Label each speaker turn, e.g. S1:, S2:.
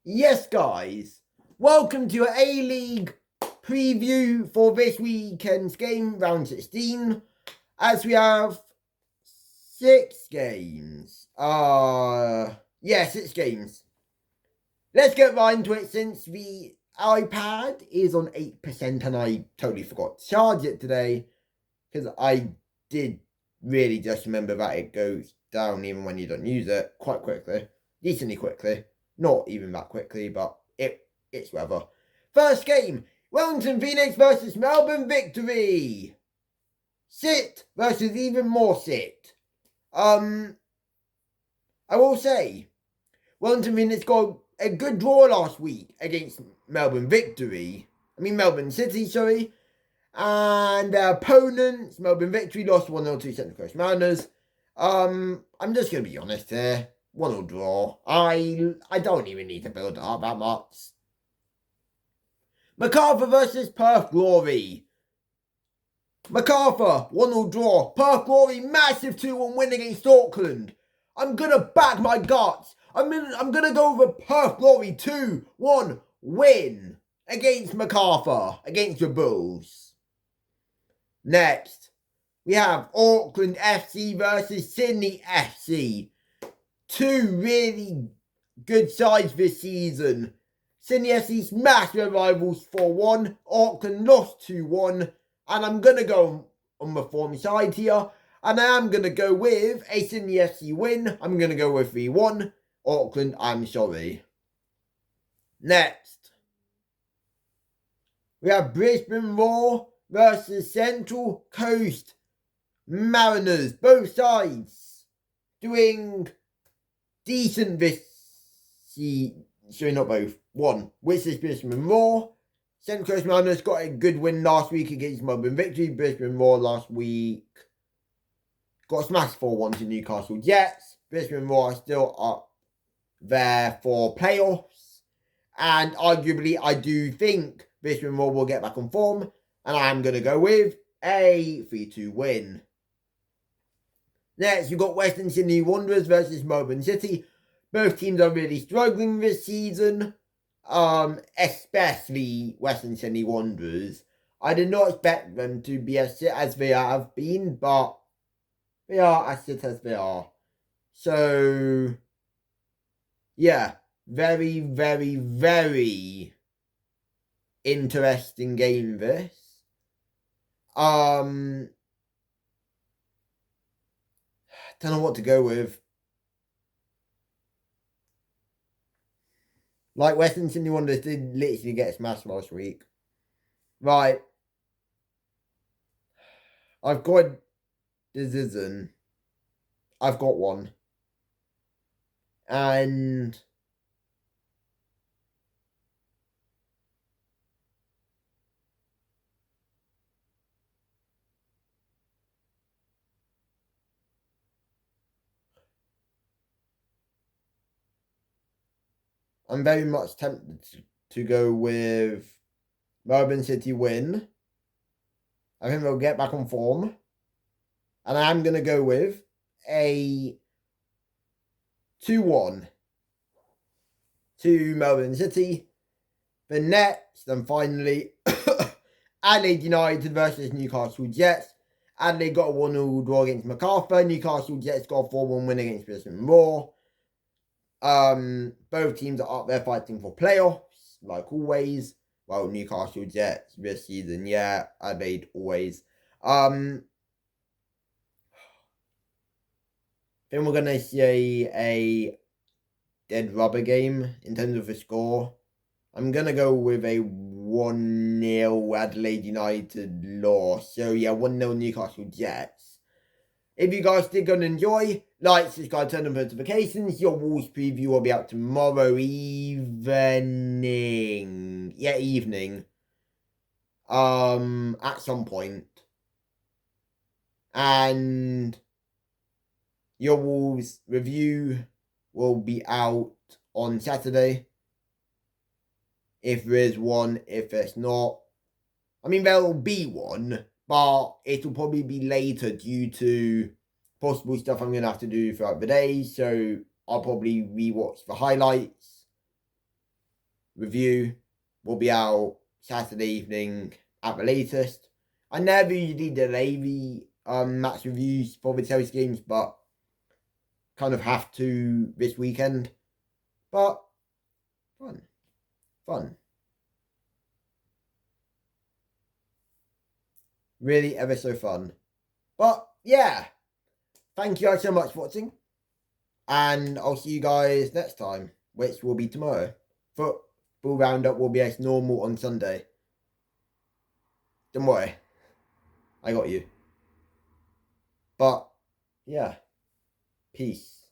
S1: Yes, guys, welcome to your A-League preview for this weekend's game, round 16, as we have 6 games. 6 games. Let's get right into it since the iPad is on 8% and I totally forgot to charge it today, because I did really just remember that it goes down even when you don't use it quite quickly, decently quickly. Not even that quickly, but it's whatever. First game, Wellington Phoenix versus Melbourne Victory. Sit versus even more sit. I will say, Wellington Phoenix got a good draw last week against Melbourne City, sorry. And their opponents, Melbourne Victory, lost 1-0 to Central Coast Mariners. I'm just going to be honest here. 1-0 draw. I don't even need to build it up that much. MacArthur versus Perth Glory. MacArthur, 1-0 draw. Perth Glory, massive 2-1 win against Auckland. I'm going to back my guts. I'm going to go with Perth Glory 2-1 win against MacArthur, against the Bulls. Next, we have Auckland FC versus Sydney FC. Two really good sides this season. Sydney FC smashed their rivals 4-1. Auckland lost 2-1. And I'm going to go on the form side here. And I am going to go with a Sydney FC win. I'm going to go with 3-1. Auckland, I'm sorry. Next, we have Brisbane Roar versus Central Coast Mariners. Both sides doing decent this season. Sorry, not both. One, which is Brisbane Roar. Central Coast Mariners got a good win last week against Melbourne Victory. Brisbane Roar last week got smashed 4-1 to Newcastle Jets. Brisbane Roar are still up there for playoffs. And arguably, I do think Brisbane Roar will get back on form. And I'm going to go with a 3-2 win. Next, you've got Western Sydney Wanderers versus Melbourne City. Both teams are really struggling this season. Especially Western Sydney Wanderers. I did not expect them to be as shit as they have been, but they are as shit as they are. So, yeah, very, very, very interesting game this. Don't know what to go with. Like Western Sydney Wanderers did literally get smashed last week. Right. I've got decision. I've got one. And I'm very much tempted to go with Melbourne City win. I think they'll get back on form. And I'm going to go with a 2-1 to Melbourne City. Then next, and finally, Adelaide United versus Newcastle Jets. Adelaide got a 1-0 draw against MacArthur. Newcastle Jets got a 4-1 win against Brisbane Roar. Both teams are up there fighting for playoffs, like always. Well, Newcastle Jets this season, yeah. Adelaide always. Then we're gonna see a dead rubber game in terms of the score. I'm gonna go with a 1-0 Adelaide United loss. So yeah, 1-0 Newcastle Jets. If you guys did go and enjoy, like, subscribe, turn on notifications. Your Wolves preview will be out tomorrow evening. Yeah, evening. At some point. And your Wolves review will be out on Saturday. If there is one, if there's not. I mean, there will be one, but it'll probably be later due to possible stuff I'm going to have to do throughout the day. So I'll probably rewatch the highlights review will be out Saturday evening at the latest. I never usually delay the match reviews for the Chelsea games, but kind of have to this weekend. But fun. Really ever so fun. But yeah, thank you guys so much for watching. And I'll see you guys next time, which will be tomorrow. Football roundup will be as normal on Sunday. Don't worry. I got you. But yeah, peace.